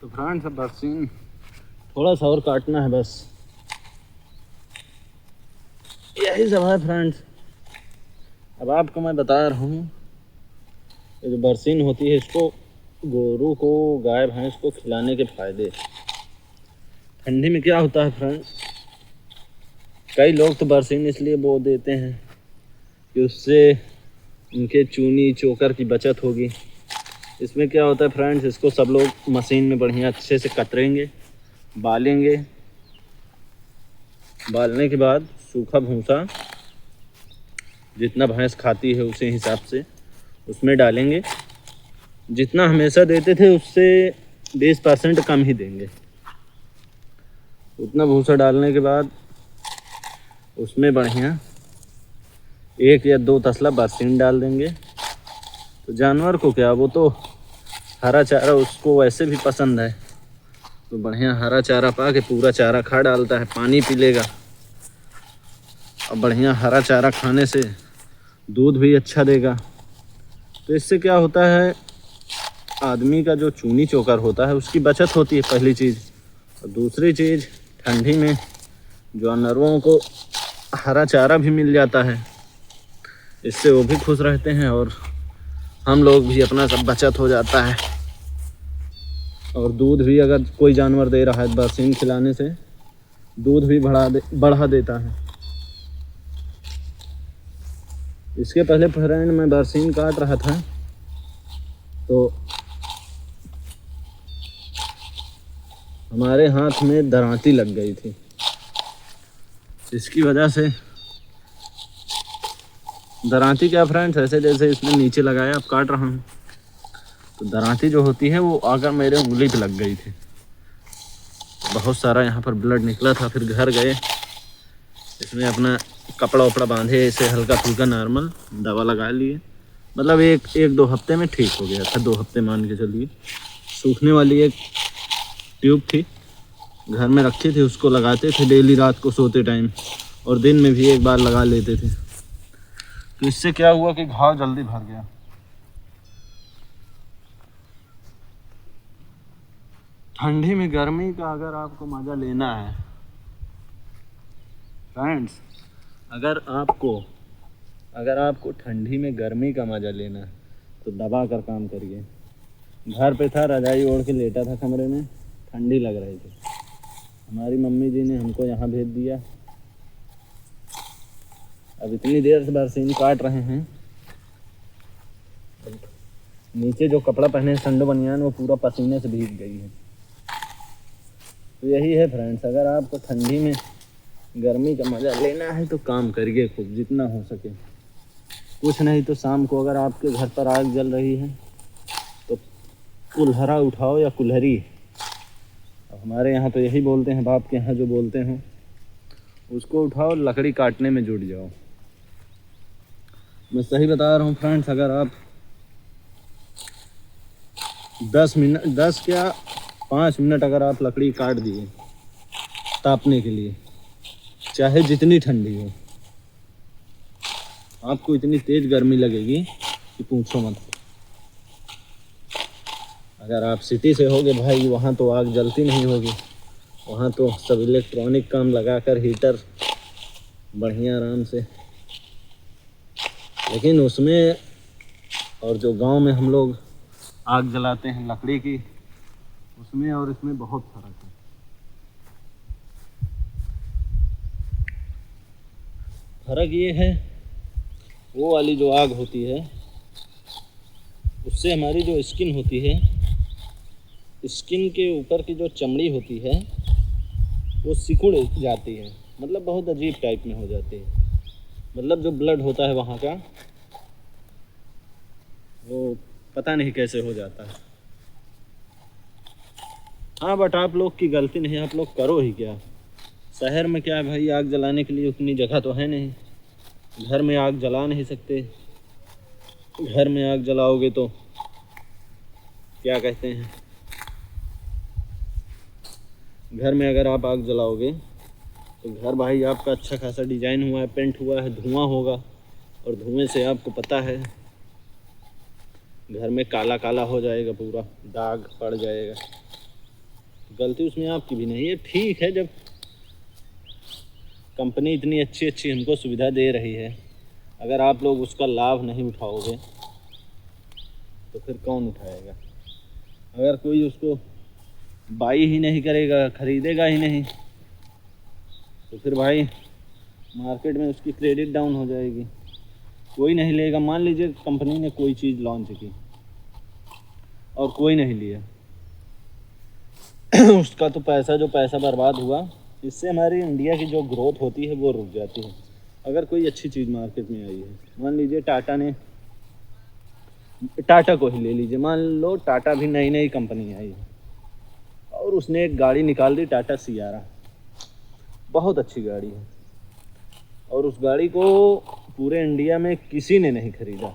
तो फ्रेंड्स अब बरसीन थोड़ा सा और काटना है, बस यही सब है फ्रेंड्स। अब आपको मैं बता रहा हूँ, ये जो बरसीन होती है इसको गोरू को, गाय भैंस को खिलाने के फायदे। ठंडी में क्या होता है फ्रेंड्स, कई लोग तो बरसीन इसलिए बो देते हैं कि उससे उनके चूनी चोकर की बचत होगी। इसमें क्या होता है फ्रेंड्स, इसको सब लोग मशीन में बढ़िया अच्छे से कतरेंगे, बालेंगे। बालने के बाद सूखा भूसा जितना भैंस खाती है उसी हिसाब से उसमें डालेंगे। जितना हमेशा देते थे उससे 20% कम ही देंगे। उतना भूसा डालने के बाद उसमें बढ़िया 1 या 2 तसला बरसीन डाल देंगे। तो जानवर को क्या, वो तो हरा चारा उसको वैसे भी पसंद है, तो बढ़िया हरा चारा पा के पूरा चारा खा डालता है, पानी पी लेगा। और बढ़िया हरा चारा खाने से दूध भी अच्छा देगा। तो इससे क्या होता है, आदमी का जो चूनी चोकर होता है उसकी बचत होती है, पहली चीज़। और दूसरी चीज़, ठंडी में जानवरों को हरा चारा भी मिल जाता है, इससे वो भी खुश रहते हैं और हम लोग भी, अपना सब बचत हो जाता है। और दूध भी अगर कोई जानवर दे रहा है बरसीन खिलाने से दूध भी बढ़ा देता है। इसके पहले फ्रेंड मैं बरसीन काट रहा था तो हमारे हाथ में दरांती लग गई थी। इसकी वजह से दरांती क्या फ्रेंड्स, ऐसे जैसे इसमें नीचे लगाया, अब काट रहा हूँ तो दरांती जो होती है वो आकर मेरे उंगली पे लग गई थी। बहुत सारा यहाँ पर ब्लड निकला था। फिर घर गए, इसमें अपना कपड़ा वपड़ा बांधे, ऐसे हल्का फुल्का नॉर्मल दवा लगा लिए। मतलब एक 2 हफ्ते में ठीक हो गया था। 2 हफ्ते मान के चलिए। सूखने वाली एक ट्यूब थी, घर में रखी थी, उसको लगाते थे डेली रात को सोते टाइम, और दिन में भी 1 बार लगा लेते थे। तो इससे क्या हुआ कि घाव जल्दी भर गया। ठंडी में गर्मी का अगर आपको मज़ा लेना है फ्रेंड्स, अगर आपको ठंडी में गर्मी का मज़ा लेना है तो दबा कर काम करिए। घर पे था, रजाई ओढ़ के लेटा था कमरे में, ठंडी लग रही थी। हमारी मम्मी जी ने हमको यहाँ भेज दिया। अब इतनी देर से बरसीन काट रहे हैं, नीचे जो कपड़ा पहने संडो बनियान वो पूरा पसीने से भीग गई है। तो यही है फ्रेंड्स, अगर आपको ठंडी में गर्मी का मज़ा लेना है तो काम करिए खूब, जितना हो सके। कुछ नहीं तो शाम को अगर आपके घर पर आग जल रही है तो कुल्हरा उठाओ या कुल्हरी, अब हमारे यहाँ तो यही बोलते हैं, बाप के यहाँ जो बोलते हैं, उसको उठाओ, लकड़ी काटने में जुट जाओ। मैं सही बता रहा हूँ फ्रेंड्स, अगर आप 10 क्या 5 मिनट अगर आप लकड़ी काट दिए तापने के लिए, चाहे जितनी ठंडी हो, आपको इतनी तेज गर्मी लगेगी कि पूछो मत। अगर आप सिटी से होगे भाई, वहाँ तो आग जलती नहीं होगी, वहाँ तो सब इलेक्ट्रॉनिक काम लगाकर हीटर बढ़िया आराम से। लेकिन उसमें और जो गांव में हम लोग आग जलाते हैं लकड़ी की, उसमें और इसमें बहुत फर्क है। फर्क ये है, वो वाली जो आग होती है उससे हमारी जो स्किन होती है, स्किन के ऊपर की जो चमड़ी होती है वो सिकुड़ जाती है, मतलब बहुत अजीब टाइप में हो जाती है। मतलब जो ब्लड होता है वहाँ का, वो पता नहीं कैसे हो जाता है। हाँ बट आप लोग की गलती नहीं, आप लोग करो ही क्या। शहर में क्या है भाई, आग जलाने के लिए उतनी जगह तो है नहीं, घर में आग जला नहीं सकते। घर में आग जलाओगे तो क्या कहते हैं, घर में अगर आप आग जलाओगे तो घर भाई आपका अच्छा खासा डिजाइन हुआ है, पेंट हुआ है, धुआं होगा, और धुएं से आपको पता है घर में काला काला हो जाएगा, पूरा दाग पड़ जाएगा। गलती उसमें आपकी भी नहीं है। ठीक है, जब कंपनी इतनी अच्छी अच्छी हमको सुविधा दे रही है, अगर आप लोग उसका लाभ नहीं उठाओगे तो फिर कौन उठाएगा। अगर कोई उसको बाई ही नहीं करेगा, ख़रीदेगा ही नहीं, तो फिर भाई मार्केट में उसकी क्रेडिट डाउन हो जाएगी, कोई नहीं लेगा। मान लीजिए कंपनी ने कोई चीज़ लॉन्च की और कोई नहीं लिया उसका तो जो पैसा बर्बाद हुआ, इससे हमारी इंडिया की जो ग्रोथ होती है वो रुक जाती है। अगर कोई अच्छी चीज़ मार्केट में आई है, मान लीजिए टाटा को ही ले लीजिए, मान लो टाटा भी नई नई कंपनी आई है और उसने एक गाड़ी निकाल दी, टाटा सियारा, बहुत अच्छी गाड़ी है, और उस गाड़ी को पूरे इंडिया में किसी ने नहीं खरीदा,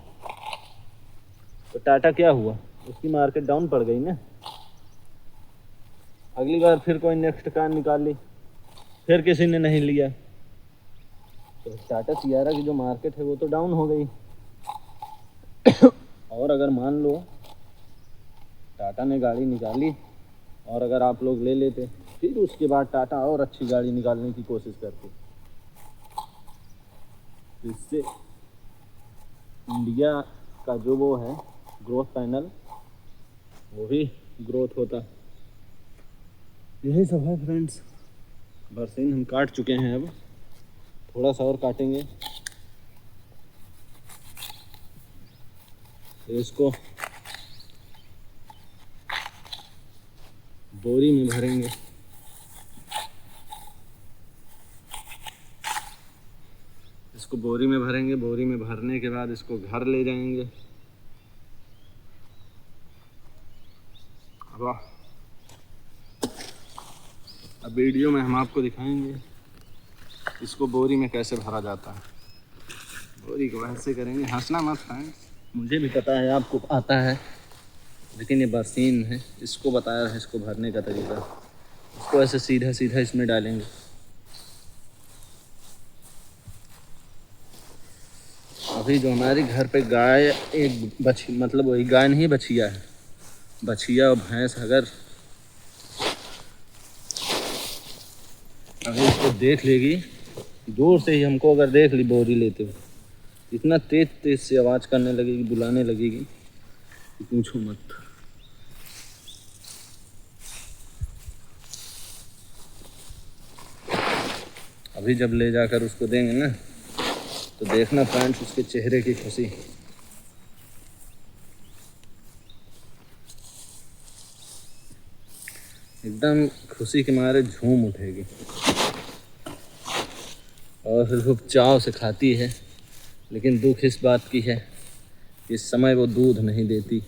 तो टाटा क्या हुआ, उसकी मार्केट डाउन पड़ गई ना। अगली बार फिर कोई नेक्स्ट कार निकाल ली, फिर किसी ने नहीं लिया, तो टाटा सियारा की जो मार्केट है वो तो डाउन हो गई। और अगर मान लो टाटा ने गाड़ी निकाली और अगर आप लोग ले लेते, फिर उसके बाद टाटा और अच्छी गाड़ी निकालने की कोशिश करते, इससे इंडिया का जो वो है ग्रोथ पैनल, वो भी ग्रोथ होता। यही सब है फ्रेंड्स। बरसीन हम काट चुके हैं, अब थोड़ा सा और काटेंगे, तो इसको बोरी में भरेंगे। इसको बोरी में भरेंगे, बोरी में भरने के बाद इसको घर ले जाएंगे। अब वीडियो में हम आपको दिखाएंगे इसको बोरी में कैसे भरा जाता है। बोरी को ऐसे करेंगे, हंसना मत फ्रेंड्स, मुझे भी पता है आपको आता है, लेकिन ये बरसीन है, इसको बताया है इसको भरने का तरीका। इसको ऐसे सीधा सीधा इसमें डालेंगे। अभी जो हमारे घर पे गाय एक बछी, मतलब वही गाय नहीं बछिया है, बछिया और भैंस अगर अगर इसको देख लेगी, दूर से ही हमको अगर देख ली बोरी लेते हुए, इतना तेज तेज से आवाज़ करने लगेगी, बुलाने लगेगी कि पूछो मत। अभी जब ले जाकर उसको देंगे ना, तो देखना फ्रेंड्स उसके चेहरे की खुशी। एकदम खुशी के मारे झूम उठेगी और फिर खूब चाव से खाती है। लेकिन दुख इस बात की है कि इस समय वो दूध नहीं देती।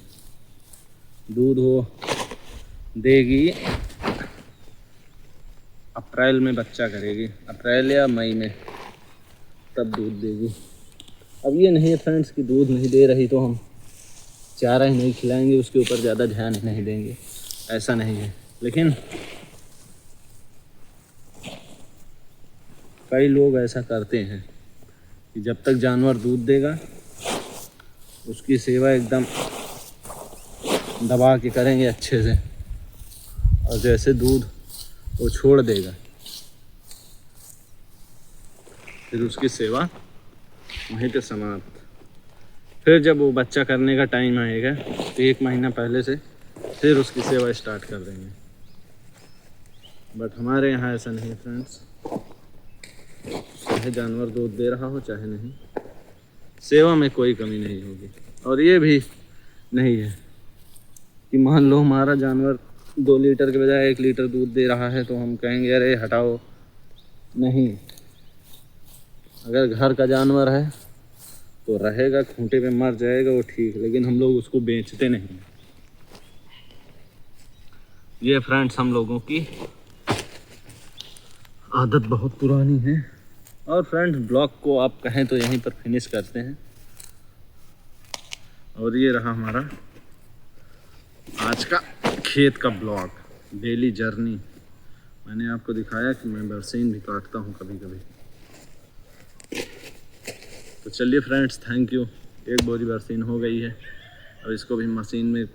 दूध वो देगी अप्रैल में, बच्चा करेगी अप्रैल या मई में, तब दूध देगी। अब ये नहीं है फ्रेंड्स कि दूध नहीं दे रही तो हम चारा ही नहीं खिलाएंगे, उसके ऊपर ज़्यादा ध्यान ही नहीं देंगे, ऐसा नहीं है। लेकिन कई लोग ऐसा करते हैं कि जब तक जानवर दूध देगा उसकी सेवा एकदम दबा के करेंगे अच्छे से, और जैसे दूध वो छोड़ देगा फिर उसकी सेवा वहीं पे समाप्त। फिर जब वो बच्चा करने का टाइम आएगा तो 1 महीना पहले से फिर उसकी सेवा स्टार्ट कर देंगे। बट हमारे यहाँ ऐसा नहीं है फ्रेंड्स, चाहे जानवर दूध दे रहा हो चाहे नहीं, सेवा में कोई कमी नहीं होगी। और ये भी नहीं है कि मान लो हमारा जानवर 2 लीटर के बजाय 1 लीटर दूध दे रहा है तो हम कहेंगे अरे हटाओ, नहीं। अगर घर का जानवर है तो रहेगा, खूंटे पे मर जाएगा वो ठीक, लेकिन हम लोग उसको बेचते नहीं। ये फ्रेंड्स हम लोगों की आदत बहुत पुरानी है। और फ्रेंड्स ब्लॉग को आप कहें तो यहीं पर फिनिश करते हैं। और ये रहा हमारा आज का खेत का ब्लॉग, डेली जर्नी। मैंने आपको दिखाया कि मैं बरसीन भी काटता हूँ कभी कभी। तो चलिए फ्रेंड्स, थैंक यू। 1 बोरी बरसीन हो गई है। अब इसको भी मशीन में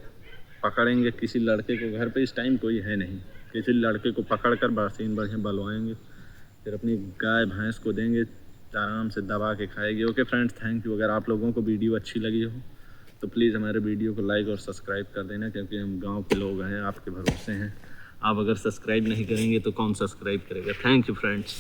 पकड़ेंगे। किसी लड़के को घर पे इस टाइम कोई है नहीं, किसी लड़के को पकड़ कर बरसीन बढ़िया बलवाएंगे, फिर अपनी गाय भैंस को देंगे, आराम से दबा के खाएगी। Okay friends, thank you. अगर आप लोगों को वीडियो अच्छी लगी हो तो प्लीज़ हमारे वीडियो को लाइक और सब्सक्राइब कर देना, क्योंकि हम गांव के लोग हैं, आपके भरोसे हैं। आप अगर सब्सक्राइब नहीं करेंगे तो कौन सब्सक्राइब करेगा। Thank you friends.